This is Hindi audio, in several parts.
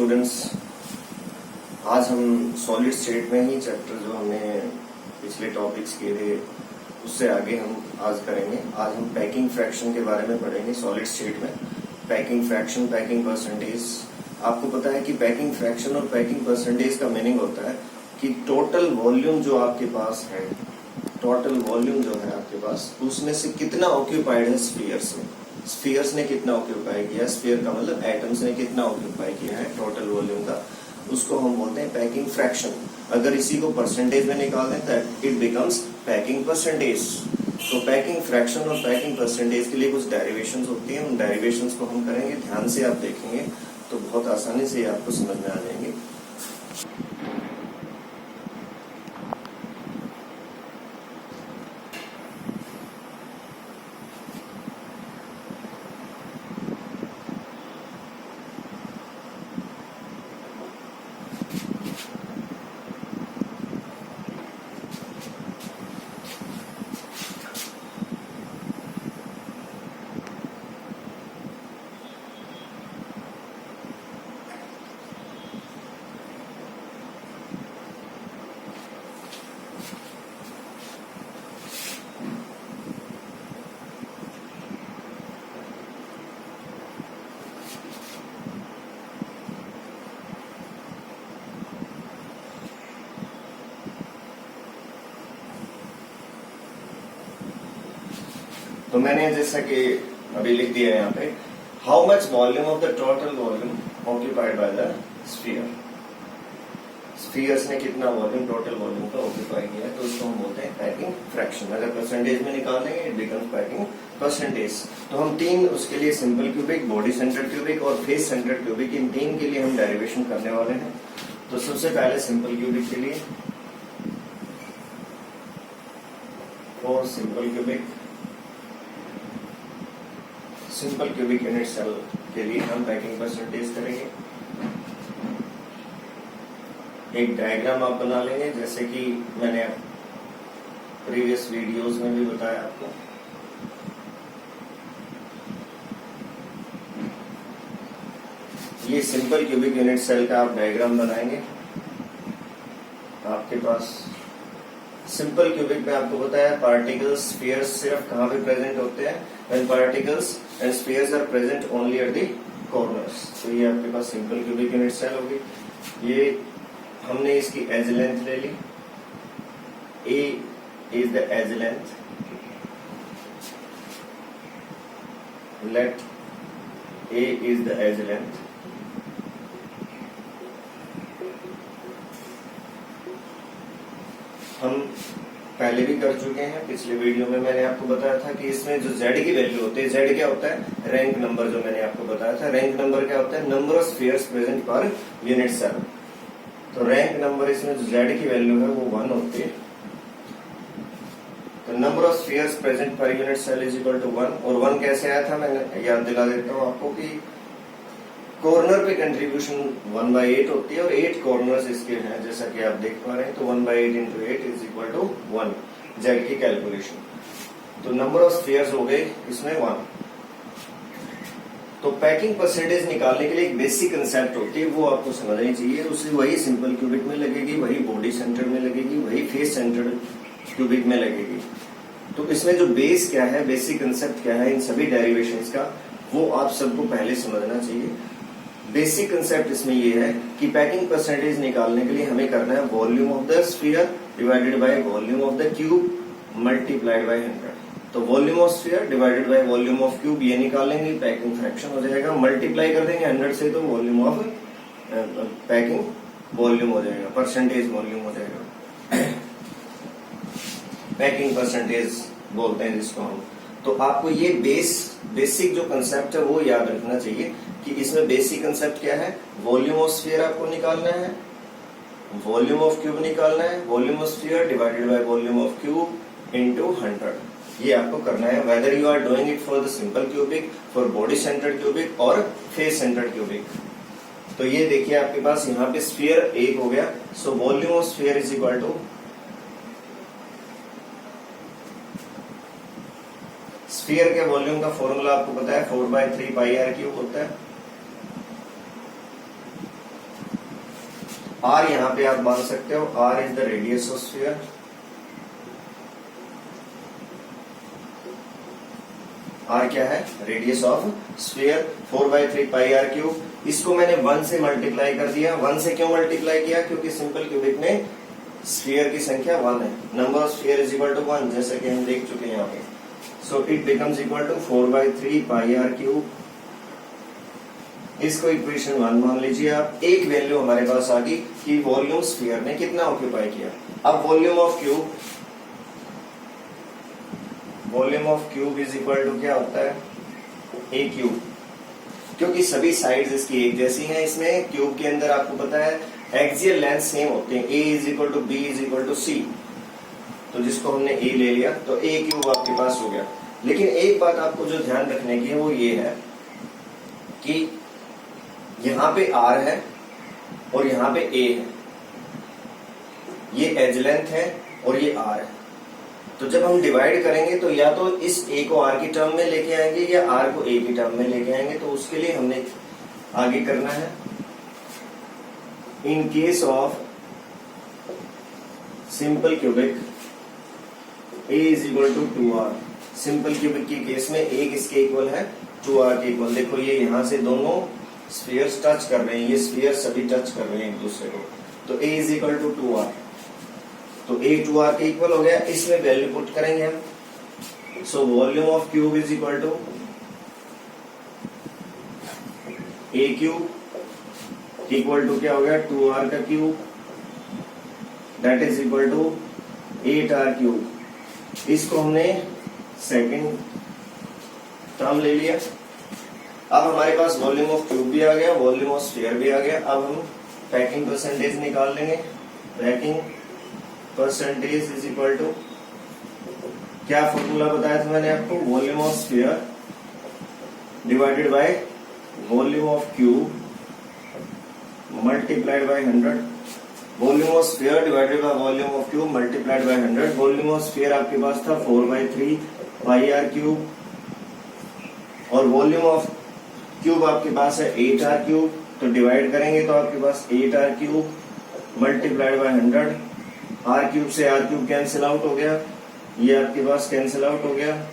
स्टूडेंट्स, आज हम सॉलिड स्टेट में ही चैप्टर जो हमने पिछले टॉपिक्स किए थे उससे आगे हम आज करेंगे। आज हम पैकिंग फ्रैक्शन के बारे में पढ़ेंगे। सॉलिड स्टेट में पैकिंग फ्रैक्शन, पैकिंग परसेंटेज। आपको पता है कि पैकिंग फ्रैक्शन और पैकिंग परसेंटेज का मीनिंग होता है कि टोटल वॉल्यूम जो आपके पास है, टोटल वॉल्यूम जो है आपके पास, उसमें से कितना ऑक्यूपाइड है स्फीयर्स में। स्फीयर्स ने कितना ऑक्यूपाई किया, स्फीयर का मतलब एटम्स ने कितना ऑक्यूपाई किया है टोटल वॉल्यूम का, उसको हम बोलते हैं पैकिंग फ्रैक्शन। अगर इसी को परसेंटेज में निकाल दें तो इट बिकम्स पैकिंग परसेंटेज। तो पैकिंग फ्रैक्शन और पैकिंग परसेंटेज के लिए कुछ डेरिवेशंस होती हैं, उन डेरिवेशंस को हम करेंगे। ध्यान से आप देखेंगे तो बहुत आसानी से आपको समझ में आ जाएंगे। तो मैंने जैसा कि अभी लिख दिया है यहाँ पे, how much volume of the total volume occupied by the sphere. Spheres ने कितना वॉल्यूम टोटल वॉल्यूम का ऑक्यूपाई किया है, तो उसको हम बोलते हैं पैकिंग फ्रैक्शन। अगर परसेंटेज में निकाल देंगे इट बिकम्स पैकिंग परसेंटेज। तो हम तीन उसके लिए, simple cubic, body centred cubic और फेस सेंटर्ड क्यूबिक, इन तीन के लिए हम डेरिवेशन करने वाले हैं। तो सबसे पहले सिंपल क्यूबिक के लिए, और simple cubic, simple cubic unit cell के लिए हम पैकिंग परसेंटेज करेंगे। एक डायग्राम आप बना लेंगे, जैसे कि मैंने प्रीवियस वीडियोस में भी बताया आपको। ये सिंपल क्यूबिक यूनिट सेल का आप डायग्राम बनाएंगे। आपके पास सिंपल क्यूबिक में आपको बताया पार्टिकल्स, स्फीयर्स सिर्फ कहां पे प्रेजेंट होते हैं, when particles and spheres are present only at the corners. तो ये आपके पास सिंपल क्यूबिक यूनिट सेल होगी। ये हमने इसकी एज लेंथ ले ली, a is the edge length, let a is the edge length. हम पहले भी कर चुके हैं, पिछले वीडियो में मैंने आपको बताया था कि इसमें जो z की वैल्यू होती है, z क्या होता है, रैंक नंबर, जो मैंने आपको बताया था। रैंक नंबर क्या होता है, number of spheres present per unit cell. तो रैंक नंबर इसमें जो z की वैल्यू है वो 1 होती है। तो number of spheres present per unit cell is equal to 1। और 1 कैसे आया था, मैंने याद दिला देता हूँ आपको कि कॉर्नर पे कंट्रीब्यूशन 1/8 होती है, और 8 कॉर्नर्स इसके हैं जैसा कि आप देख पा रहे हैं। तो 1/8 into 8 is equal to 1, z की कैलकुलेशन। तो नंबर ऑफ स्फीयर्स हो गए इसमें 1। तो पैकिंग परसेंटेज निकालने के लिए एक बेसिक कंसेप्ट होती है, वो आपको समझनी चाहिए। उसे वही सिंपल क्यूबिक में लगेगी, वही बॉडी सेंटर में लगेगी, वही फेस सेंटर्ड क्यूबिक में लगेगी। तो इसमें जो बेस क्या है, बेसिक कंसेप्ट क्या है इन सभी डेरिवेशंस का, वो आप सबको पहले समझना चाहिए। बेसिक कंसेप्ट इसमें ये है कि पैकिंग परसेंटेज निकालने के लिए हमें करना है volume of the sphere divided by volume of the cube multiplied by 100। तो volume of sphere divided by volume of cube, ये निकालेंगे, पैकिंग फ्रैक्शन हो जाएगा। मल्टीप्लाई कर देंगे 100 से, तो वॉल्यूम ऑफ पैकिंग वॉल्यूम हो जाएगा, परसेंटेज वॉल्यूम हो जाएगा। पैकिंग परसेंटेज बोलते हैं जिसको हम। तो आपको ये बेसिक जो कंसेप्ट है वो याद रखना चाहिए कि इसमें बेसिक कंसेप्ट क्या है, वॉल्यूम ऑफ स्फीयर आपको निकालना है, वॉल्यूम ऑफ क्यूब निकालना है, volume of sphere divided by volume of cube into 100। ये आपको करना है, whether you are doing it for the simple cubic, for body centred cubic और फेस सेंटर्ड क्यूबिक। तो ये देखिए आपके पास यहाँ पे स्फीयर 1 हो गया। So volume of sphere is equal to, sphere के वॉल्यूम का फॉर्मूला आपको पता है, 4/3 पाई r क्यूब होता है। आर यहाँ पे आप मान सकते हो, R is the radius of sphere. R क्या है? Radius of sphere. 4/3 pi are cube. इसको मैंने 1 से मल्टीप्लाई कर दिया। 1 से क्यों मल्टीप्लाई किया? क्योंकि सिंपल क्यूबिक में स्फीयर की संख्या 1 है। Number of sphere is equal to 1, जैसे कि हम देख चुके हैं यहाँ पे। So it becomes equal to 4/3 pi are cube. इसको इक्वेशन 1 मान लीजिए आप। एक वैल्यू हमारे पास आ गई कि वॉल्यूम स्फीयर ने कितना ऑक्यूपाई किया। अब volume of cube, volume of cube is equal to क्या होता है? A cube. क्योंकि सभी साइड्स इसकी एक जैसी हैं, इसमें क्यूब के अंदर आपको पता है एक्सियल लेंथ सेम होते हैं। A is equal to b is equal to c. तो जिसको हमने ए ले लिया तो ए क्यूब आपके पास हो गया। लेकिन एक बात आपको जो ध्यान रखने की है वो ये है कि यहां पे आर है और यहां पे ए है। ये एज लेंथ है और ये आर है। तो जब हम डिवाइड करेंगे तो या तो इस ए को आर की टर्म में लेके आएंगे या आर को ए की टर्म में लेके आएंगे। तो उसके लिए हमने आगे करना है, in case of simple cubic A is equal to 2r। Simple cubic के केस में ए किसके इक्वल है? 2r के इक्वल। देखो ये यहां से दोनों स्फीयर्स टच कर रहे हैं, ये स्फीयर सभी टच कर रहे हैं एक दूसरे को। तो a is equal to 2r। तो a 2r के इक्वल हो गया। इसमें वैल्यू पुट करेंगे हम। So volume of cube is equal to a cube equal to क्या हो गया? 2r का cube, that is equal to 8r cube. इसको हमने सेकंड टर्म ले लिया। अब हमारे पास वॉल्यूम ऑफ क्यूब भी आ गया, वॉल्यूम ऑफ स्फीयर भी आ गया। अब हम पैकिंग परसेंटेज निकाल लेंगे। Packing percentage is equal to क्या फॉर्मूला बताया था मैंने आपको? Volume of sphere divided by volume of cube multiplied by 100। Volume of sphere divided by volume of cube multiplied by 100। Volume of sphere आपके पास था 4/3 पाई आर क्यूब और वॉल्यूम ऑफ क्यूब आपके पास है 8r क्यूब। तो डिवाइड करेंगे तो आपके पास 8r cube multiplied by 100। R cube से आर क्यूब कैंसिल आउट हो गया, ये आपके पास कैंसिल आउट हो गया।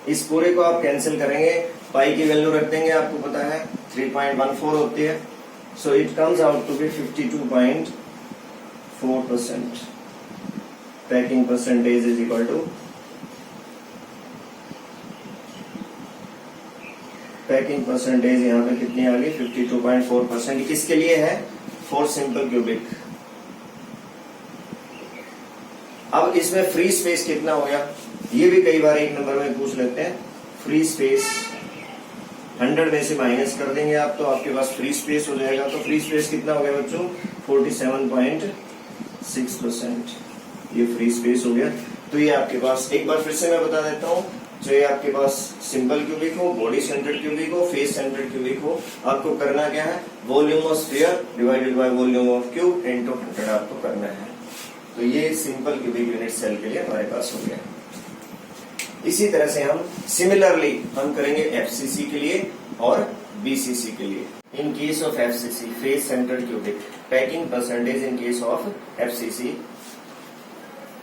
इस पूरे को आप कैंसिल करेंगे, पाई की वैल्यू रख देंगे, आपको पता है 3.14 होती है। So it comes out to be 52.4%। Packing percentage is equal to packing percentage यहाँ पे कितनी आ गई? 52.4%। किसके लिए है? For simple cubic. अब इसमें फ्री स्पेस कितना हो गया? ये भी कई बार एक नंबर में पूछ लेते हैं। फ्री स्पेस 100 में से माइनस कर देंगे आप तो आपके पास फ्री स्पेस हो जाएगा। तो फ्री स्पेस कितना हो गया बच्चों? 47.6%। ये फ्री स्पेस हो गया। तो ये आपके पास, एक बार फिर से मैं बता देता हूँ, चाहे आपके पास सिंपल क्यूबिक हो, बॉडी सेंटर्ड क्यूबिक हो, फेस सेंटर्ड क्यूबिक हो, आपको करना क्या है? Volume of sphere divided by volume of cube into 100 आपको करना है। तो ये सिंपल क्यूबिक यूनिट सेल के लिए हमारे पास हो गया। इसी तरह से हम सिमिलरली हम करेंगे एफसीसी के लिए और बीसीसी के लिए। इन case of FCC face centred cubic, packing percentage in case of FCC.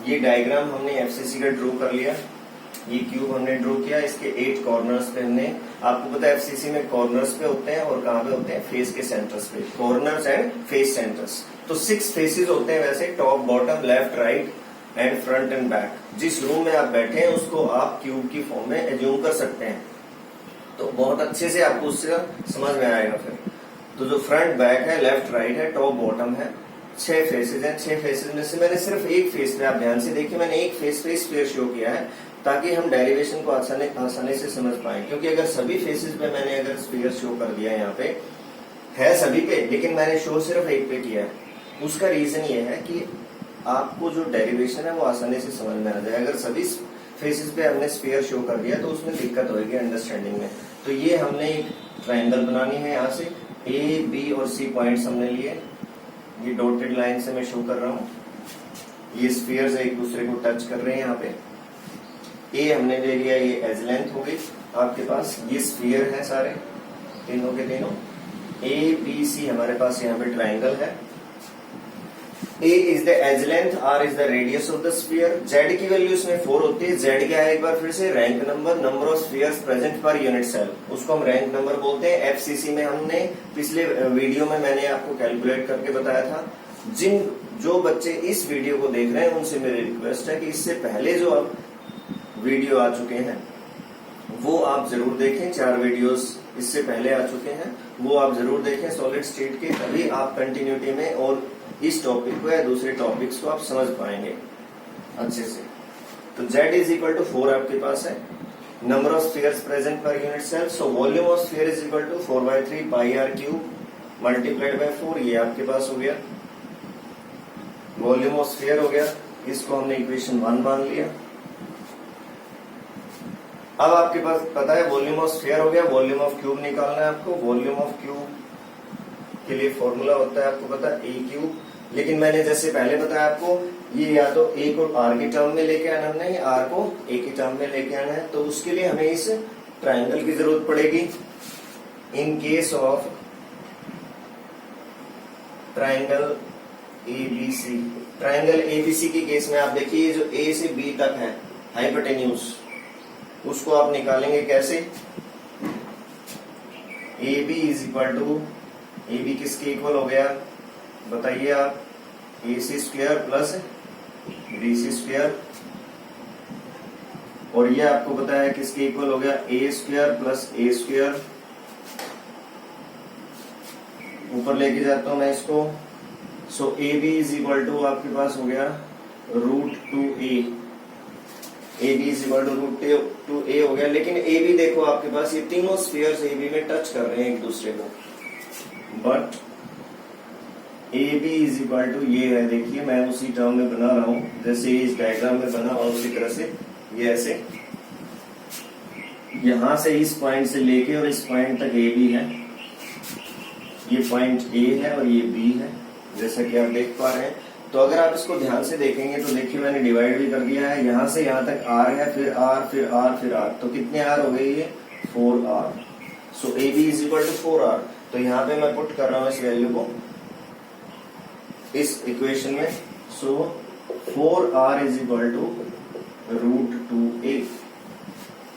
ये डायग्राम हमने एफसीसी का ड्रॉ कर लिया। ये क्यूब हमने ड्रॉ किया, इसके 8 कॉर्नर्स पे हमने, आपको पता है एफसीसी में कॉर्नर्स पे होते हैं और कहाँ पे होते हैं? फेस के सेंटर्स पे, कॉर्नर्स एंड फेस सेंटर्स। तो 6 फेसेस होते हैं वैसे, top, bottom, left, right and front end back. जिस रूम में आप बैठे हैं उसको आप क्यूब की फॉर्म में एज्यूम कर सकते हैं। तो बहुत अच्छे से आपको उससे समझ में आएगा फिर। तो जो फ्रंट बैक है, लेफ्ट राइट है, टॉप बॉटम है, 6 फेसेस हैं। 6 फेसेस में से मैंने सिर्फ एक फेस पे, आप ध्यान से देखिए, मैंने एक फेस पे स्फीयर शो किया है ताकि हम डेरिवेशन को आसानी से समझ पाए। क्योंकि अगर सभी फेसेस पे मैंने अगर स्फीयर शो कर दिया, यहाँ पे है सभी पे, लेकिन मैंने शो सिर्फ एक पे किया है, उसका रीजन ये है कि आपको जो डेरिवेशन है वो आसानी से समझ में आ जाए। अगर सभी फेसेस पे हमने स्फीयर शो कर दिया तो उसमें दिक्कत होगी अंडरस्टैंडिंग में। तो ये हमने एक ट्रायंगल बनानी है, यहाँ से ए, बी और सी पॉइंट्स हमने लिए। ये डॉटेड लाइन से मैं शो कर रहा हूँ। ये स्फीयर्स एक दूसरे को टच कर रहे हैं। यहाँ पे ए हमने ले लिया, ये एज लेंथ हो गई आपके पास। ये स्फीयर है सारे, तीनों के तीनों। ए बी सी हमारे पास यहाँ पे ट्राइंगल है। A is the edge length, R is the radius of the sphere. Z की वैल्यू इसमें 4 होती है। Z क्या है एक बार फिर से, rank number, number of spheres present per unit cell, उसको हम रैंक नंबर बोलते हैं। FCC में हमने पिछले वीडियो में मैंने आपको कैलकुलेट करके बताया था। जो बच्चे इस वीडियो को देख रहे हैं उनसे मेरी रिक्वेस्ट है कि इससे पहले जो अब वीडियो आ चुके हैं वो आप जरूर देखें। 4 वीडियोस इससे पहले आ चुके हैं, वो आप जरूर देखें सॉलिड स्टेट के, तभी आप कंटिन्यूटी में और इस टॉपिक को या दूसरे टॉपिक्स को आप समझ पाएंगे अच्छे से। तो Z इज इक्वल टू 4 आपके पास है, number of spheres present per unit cell. So volume of sphere is equal to 4/3 pi r cube multiplied by 4, ये आपके पास हो गया वॉल्यूम ऑफ स्फीयर हो गया। इसको हमने इक्वेशन 1 मान लिया। अब आपके पास पता है वॉल्यूम ऑफ स्फीयर हो गया, वॉल्यूम ऑफ क्यूब निकालना है आपको। वॉल्यूम ऑफ क्यूब के लिए फॉर्मूला होता है आपको पता है ए क्यूब, लेकिन मैंने जैसे पहले बताया आपको ये या तो ए को आर के टर्म में लेके आना है या आर को ए के टर्म में लेके आना है। तो उसके लिए हमें इस ट्राइंगल की जरूरत पड़ेगी। इन case of triangle ABC, triangle ABC के केस में आप देखिए जो ए से बी तक है हाइपोटेन्यूज, उसको आप निकालेंगे कैसे। A B is equal to, a b किसके इक्वल हो गया बताइए आप, a c square plus b c square, और ये आपको पता है किसके इक्वल हो गया, a square plus a square. ऊपर लेके जाता हूं मैं इसको। So A B is equal to आपके पास हो गया √2a, a B is equal to √2a हो गया। लेकिन ए बी देखो आपके पास ये तीनों स्फीयर्स ए बी में टच कर रहे हैं एक दूसरे को, but A B is equal to ये है, देखिए मैं उसी टर्म में बना रहा हूं जैसे इस डायग्राम में बना और उसी तरह से ये ऐसे यहां से इस पॉइंट से लेके और इस पॉइंट तक ए बी है, ये पॉइंट ए है और ये बी है जैसा कि आप देख पा रहे हैं। तो अगर आप इसको ध्यान से देखेंगे तो देखिए मैंने डिवाइड भी कर दिया है, यहां से यहां तक आर है, फिर आर फिर आर फिर आर, तो कितने आर हो गए ये 4r। So A B is equal to 4r। तो यहाँ पे मैं पुट कर रहा हूं इस वैल्यू को इस इक्वेशन में। So 4r is equal to √2a।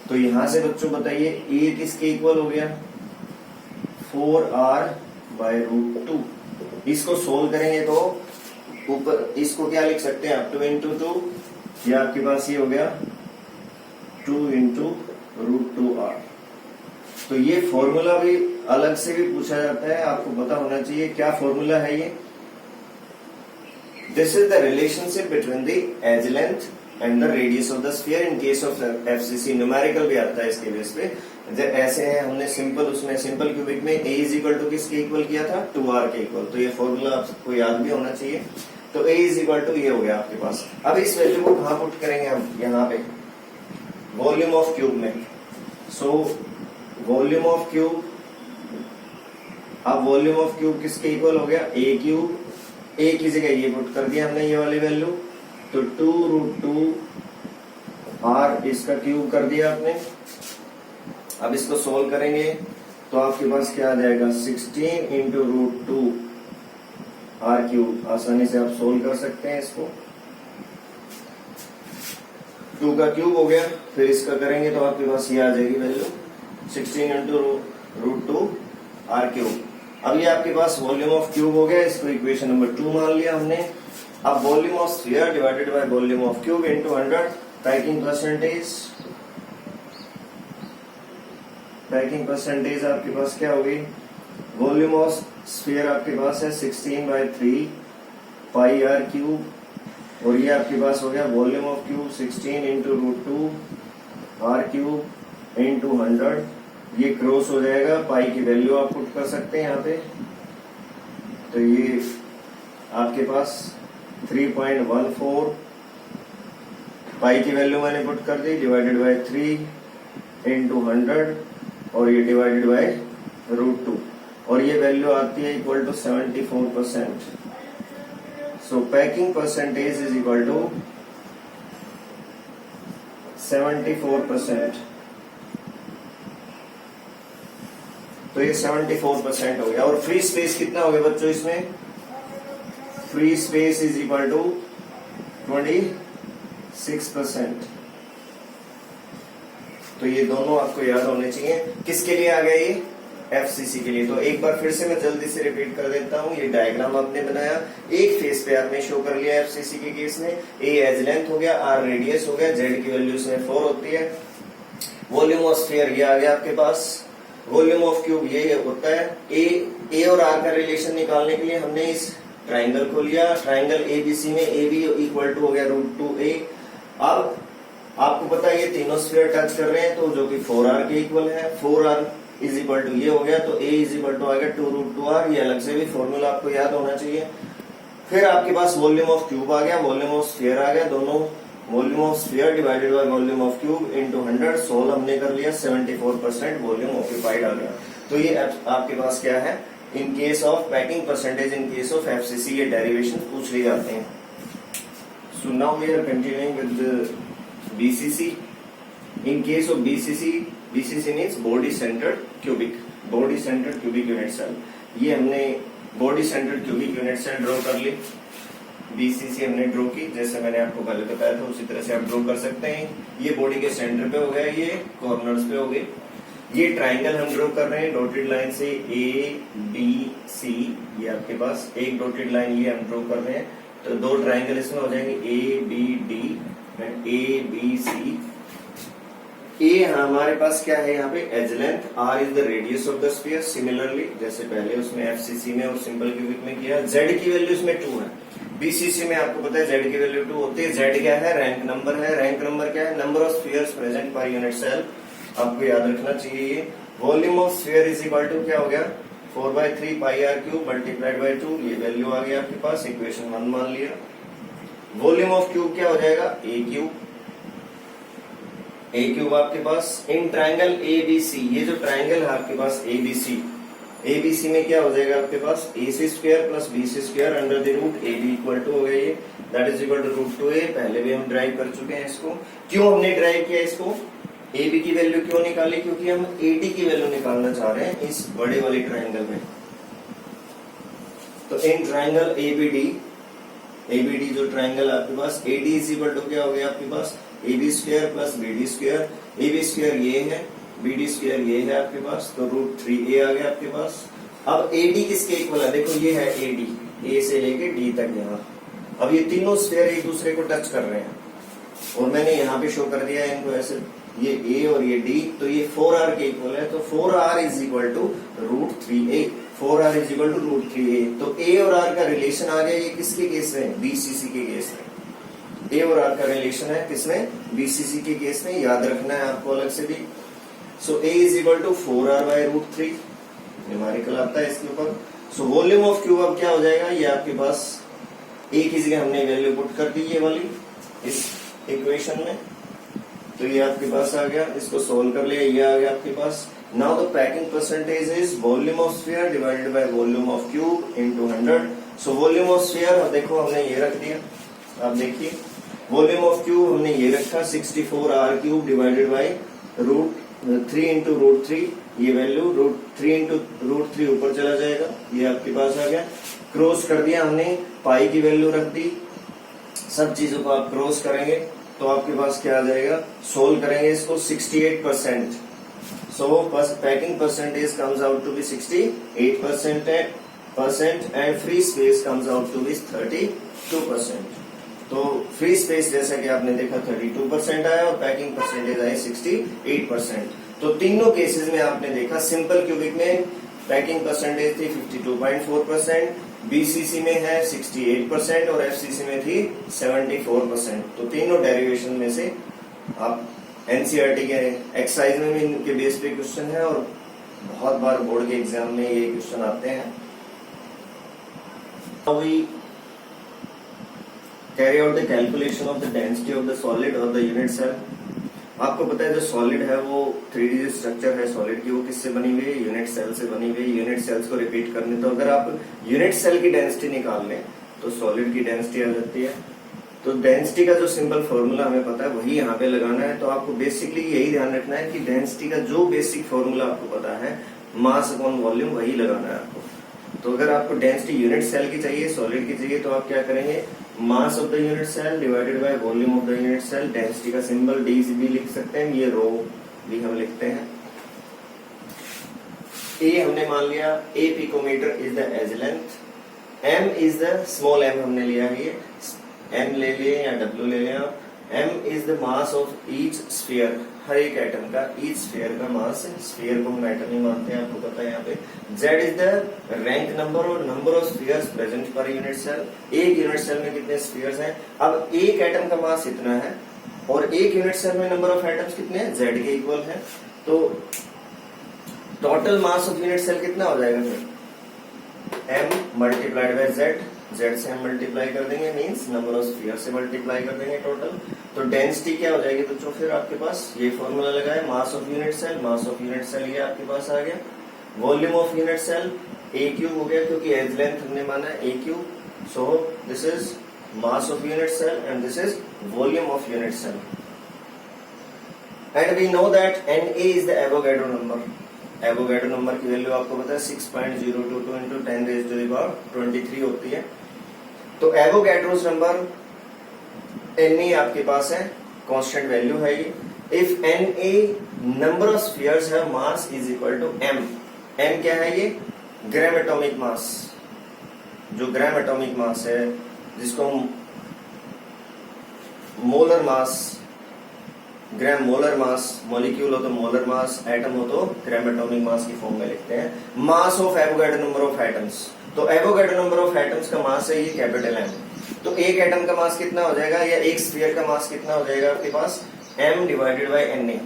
तो यहां से बच्चों बताइए a किसके इक्वल हो गया 4r/√2। इसको सोल्व करेंगे तो ऊपर इसको क्या लिख सकते हैं आप 2 × 2, ये आपके पास ये हो गया 2 × √2r। तो ये फॉर्मूला भी अलग से भी पूछा जाता है, आपको पता होना चाहिए क्या फॉर्मूला है ये। This is the relationship between the edge length and the radius of the sphere in case of FCC. Numerical भी आता है इसके बेस पे। ऐसे है हमने सिंपल, उसमें सिंपल क्यूबिक में a इज इक्वल टू किसके इक्वल किया था 2r के इक्वल। तो ये फॉर्मूला आपको याद भी होना चाहिए। तो a इज इक्वल टू ये हो गया आपके पास। अब इस वैल्यू को कहां पुट करेंगे हम, यहाँ पे वॉल्यूम ऑफ क्यूब में। सो वॉल्यूम ऑफ क्यूब, अब वॉल्यूम ऑफ क्यूब किसके इक्वल हो गया a क्यूब, a की जगह ये पुट कर दिया हमने ये वाली वैल्यू, तो 2√2r इसका क्यूब कर दिया आपने। अब इसको सोल्व करेंगे तो आपके पास क्या आ जाएगा 16 × √2r³। आसानी से आप सोल्व कर सकते हैं इसको। 2 का क्यूब हो गया, फिर इसका करेंगे तो आपके पास ये आ जाएगी वैल्यू 16 × √2r³। अब ये आपके पास वॉल्यूम ऑफ क्यूब हो गया, इसको इक्वेशन नंबर 2 मान लिया हमने। अब volume of sphere divided by volume of cube into 100। Packing percentage आपके पास क्या होगी, वॉल्यूम ऑफ स्फीयर आपके पास है 16/3 पाई r³, और ये आपके पास हो गया volume of cube 16 × √2r³ into 100। ये क्रॉस हो जाएगा, पाई की वैल्यू आप पुट कर सकते हैं यहाँ पे। तो ये आपके पास 3.14 पाई की वैल्यू मैंने पुट कर दी, डिवाइडेड बाय 3 × 100, और ये डिवाइडेड बाय √2, और ये वैल्यू आती है equal to 74%। So packing percentage is equal to 74%। तो ये 74% हो गया। और फ्री स्पेस कितना हो गया बच्चों इसमें? Free space is equal to 26%। तो ये दोनों आपको याद होने चाहिए। किसके लिए आ गया ये? एफसीसी के लिए। तो एक बार फिर से मैं जल्दी से रिपीट कर देता हूँ। ये डायग्राम आपने बनाया, एक फेस पे आपने शो कर लिया एफसीसी के केस में। ए एज लेंथ हो गया, आर रेडियस हो गया, जेड की वैल्यू इसमें 4 होती है। वॉल्यूम ऑफ स्फीयर ये आ गया आपके पास, वॉल्यूम ऑफ क्यूब ये होता है। ए और आर का रिलेशन निकालने के लिए हमने इस ट्राइंगल को लिया। ट्राइंगल एबीसी में ए बी इक्वल टू हो गया √2a। अब आपको पता है ये तीनों स्फीयर टच कर रहे हैं, तो जो कि 4r के इक्वल है। 4r इज इक्वल टू ये हो गया, तो a इज इक्वल टू आ गया 2√2r। ये अलग से भी फॉर्मूला आपको याद होना चाहिए। फिर आपके पास वॉल्यूम ऑफ क्यूब आ गया, वॉल्यूम ऑफ स्फीयर आ गया। दोनों volume of sphere divided by volume of cube into 100। Solve हमने कर लिया, 74% वॉल्यूम ऑक्यूपाइड आ गया। तो ये आपके पास क्या है? In case of packing percentage in case of FCC ये डेरिवेशन पूछ लिए जाते हैं। So now we are continuing with BCC. In case of BCC, BCC means body centred cubic, body centred cubic unit cell. ये हमने body centred cubic unit cell draw कर ली। बीसीसी हमने ड्रॉ की, जैसे मैंने आपको पहले बताया था उसी तरह से आप ड्रॉ कर सकते हैं। ये बॉडी के सेंटर पे हो गया, ये कॉर्नर्स पे हो गए। ये ट्राइंगल हम ड्रॉ कर रहे हैं डॉटेड लाइन से, ए बी सी। ये आपके पास एक डॉटेड लाइन ये हम ड्रॉ कर रहे हैं, तो दो ट्राइंगल इसमें हो जाएंगे, a b d and a b c. A हमारे पास क्या है यहाँ पे? Edge length, r is the radius of the sphere. Similarly जैसे पहले उसमें एफसीसी में और सिंपल क्यूबिक में किया, जेड की वैल्यू इसमें 2 है। बीसीसी में आपको पता है जेड की वैल्यू 2 होती है। जेड क्या है? रैंक नंबर है। रैंक नंबर क्या है? Number of spheres present per unit cell. आपको याद रखना चाहिए ये। Volume of sphere is equal to क्या हो गया? 4/3 pi are cube multiplied by 2। ये वैल्यू आ गया आपके पास, इक्वेशन 1 मान लिया। वॉल्यूम ऑफ क्यूब क्या हो जाएगा? ए क्यूब। ए क्यूब आपके पास इन ट्राइंगल एबीसी। ये जो ट्राइंगल है आपके पास एबीसी, एबीसी में क्या हो जाएगा आपके पास? AC square plus BC square under the root AB equal to हो गया ये, that is equal to √2a। पहले भी हम ड्राइव कर चुके हैं इसको। क्यों हमने ड्राइव किया इसको? AB की वैल्यू क्यों निकाली? क्योंकि हम AD की वैल्यू निकालना चाह रहे हैं इस बड़े वाले ट्राइंगल में। तो इन ट्राइंगल ABD जो ट्राइंगल आपके पास, AD इज इक्वल टू क्या हो गया आपके पास? AB square plus BD square. AB square ये है, BD स्क्वायर ये है आपके पास, तो √3a आ गया आपके पास। अब AD किसके इक्वल है? देखो ये है AD, A से लेके D तक यहाँ। अब ये तीनों स्फीयर एक दूसरे को टच कर रहे हैं, और मैंने यहाँ पे शो कर दिया है इनको ऐसे, ये A और ये D, तो ये 4r के इक्वल है। तो 4r is equal to √3a। 4r is equal to √3a। तो A और R का रिलेशन आ गया। ये किसके केस में? BCC के केस में। A और R का रिलेशन है किसमें? BCC के केस में। याद रखना है आपको अलग से भी। So A is equal to 4r by √3। Numerical आता है इसके ऊपर। सो वॉल्यूम ऑफ क्यूब अब क्या हो जाएगा? ये आपके पास A की जगह हमने वैल्यू पुट कर दी ये वाली इस इक्वेशन में, तो ये आपके पास आ गया। इसको सोल्व कर लिया, ये आ गया आपके पास। Now the packing percentage is volume of sphere divided by volume of cube into 100। So volume of sphere देखो हमने ये रख दिया, आप देखिए वॉल्यूम ऑफ क्यूब हमने ये रखा 64r cube divided by √3 into √3। ये वैल्यू √3 इंटू √3 ऊपर चला जाएगा, ये आपके पास आ गया। क्रॉस कर दिया हमने, पाई की वैल्यू रख दी। सब चीजों को आप क्रॉस करेंगे तो आपके पास क्या आ जाएगा? सोल्व करेंगे इसको, 68%। So packing percentage comes out to be 68% and free space comes out to be 32%। तो फ्री स्पेस जैसा कि आपने देखा 32% आया और पैकिंग परसेंटेज आई 68%। तो तीनों केसेस में आपने देखा सिंपल क्यूबिक में पैकिंग परसेंटेज थी 52.4%, बीसीसी में है 68% और एफसीसी में थी 74%। तो तीनों डेरिवेशन में से आप एनसीईआरटी के एक्सरसाइज में भी इनके बेस पे क्वेश्चन है और बहुत बार बोर्ड के एग्जाम में ये क्वेश्चन आते हैं। We carry out the calculation of the density of the solid or the unit cell। आपको पता है जो सॉलिड है वो 3D जो स्ट्रक्चर है सॉलिड की वो किससे बनी हुई है? यूनिट सेल से बनी हुई है। यूनिट सेल्स को रिपीट करने, तो अगर आप यूनिट सेल की डेंसिटी निकाल लें तो सॉलिड की डेंसिटी आ जाती है। तो डेंसिटी का जो सिंपल फॉर्मूला हमें पता है वही यहाँ पे लगाना है। तो आपको बेसिकली यही ध्यान रखना है कि डेंसिटी का जो बेसिक फॉर्मूला आपको पता है मास अपॉन वॉल्यूम वही लगाना है आपको। तो अगर आपको डेंसिटी यूनिट सेल की चाहिए, सॉलिड की चाहिए, तो आप क्या करेंगे, mass of the unit cell divided by volume of the unit cell. Density का सिंबल डी भी लिख सकते हैं, ये रो भी हम लिखते हैं। ए हमने मान लिया, a picometre is the edge length, m is the small m हमने लिया है, ये एम ले लिए या डब्ल्यू ले लिया। M is the mass of each sphere, हर एक एटम का ईच स्फीयर का मास है। स्फीयर को हम एटम ही मानते हैं, आपको पता है यहाँ पे। Z is the rank number और number of spheres present per unit cell, एक यूनिट सेल में कितने स्फीयर्स हैं। अब एक एटम का मास इतना है और एक यूनिट सेल में नंबर ऑफ एटम्स कितने हैं, जेड के इक्वल है। तो total mass of unit cell कितना हो जाएगा फिर, m multiplied by z, z से हम मल्टीप्लाई कर देंगे, मींस नंबर ऑफ स्फीयर से मल्टीप्लाई कर देंगे टोटल। तो डेंसिटी क्या हो जाएगी बच्चों, फिर आपके पास ये फॉर्मूला लगाए, mass of unit cell, mass of unit cell ये आपके पास आ गया। Volume of unit cell a cube हो गया, क्योंकि एज लेंथ हमने माना है a cube. So this is mass of unit cell and this is volume of unit cell. And we know that Na is the Avogadro number. Avogadro number की वैल्यू आपको पता है 6.022 इंटू 10⁻23 होती है। तो एवोगैड्रोस नंबर Na आपके पास है, कांस्टेंट वैल्यू है ये। If Na number of spheres है, mass is equal to m। m क्या है, ये ग्राम एटॉमिक मास, जो ग्राम एटॉमिक मास है, जिसको हम मोलर मास, ग्राम मोलर मास, मॉलिक्यूल हो तो मोलर मास, एटम हो तो ग्राम एटॉमिक मास की फॉर्म में लिखते हैं। Mass of Avogadro number of atoms, तो एवोगैड्रो नंबर ऑफ एटम्स का मास है ये कैपिटल M। तो एक एटम का मास कितना हो जाएगा, या एक स्फीयर का मास कितना हो जाएगा आपके पास, m divided by Na।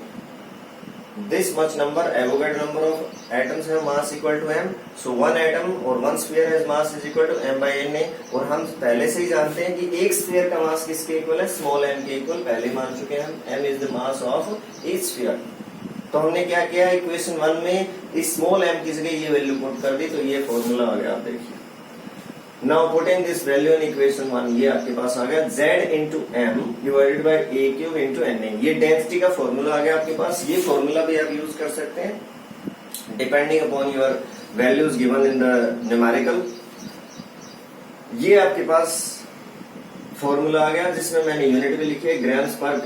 This much number Avogadro number of atoms है, mass equal to m। So one atom और one sphere has mass is equal to m by Na। और हम पहले से ही जानते हैं कि एक स्फीयर का मास किसके इक्वल है, स्मॉल m के इक्वल, पहले मान चुके हैं हम। m is the mass of each sphere. तो हमने क्या किया, इक्वेशन 1 में इस स्मॉल m की जगह ये वैल्यू पुट कर दी, तो ये फॉर्मूला आ गया, आप देखिए। Now putting this value in equation 1, ये आपके पास आ गया z into M divided by a cube into Na। ये डेंसिटी का फॉर्मूला आ गया आपके पास। ये फॉर्मूला भी आप यूज कर सकते हैं depending upon your values given in the numerical. ये आपके पास फॉर्मूला आ गया, जिसमें मैंने यूनिट भी लिखी है, ग्राम्स पर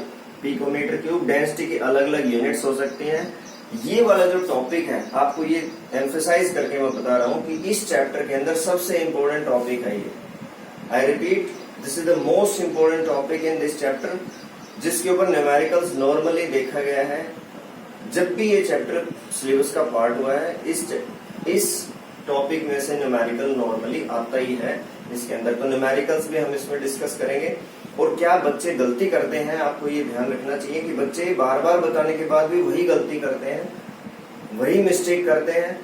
पिकोमीटर क्यूब। डेंसिटी की अलग अलग यूनिट्स हो सकती हैं। ये वाला जो टॉपिक है, आपको ये एम्फेसाइज करके मैं बता रहा हूं कि इस चैप्टर के अंदर सबसे इंपॉर्टेंट टॉपिक है ये। I repeat, this is the most important topic in this chapter, जिसके ऊपर न्यूमेरिकल्स नॉर्मली देखा गया है। जब भी ये चैप्टर सिलेबस का पार्ट हुआ है, इस टॉपिक में से न्यूमेरिकल नॉर्मली आता ही है इसके अंदर। तो न्यूमेरिकल्स भी हम इसमें डिस्कस करेंगे। और क्या बच्चे गलती करते हैं, आपको ये ध्यान रखना चाहिए कि बच्चे बार बार बताने के बाद भी वही गलती करते हैं, वही मिस्टेक करते हैं।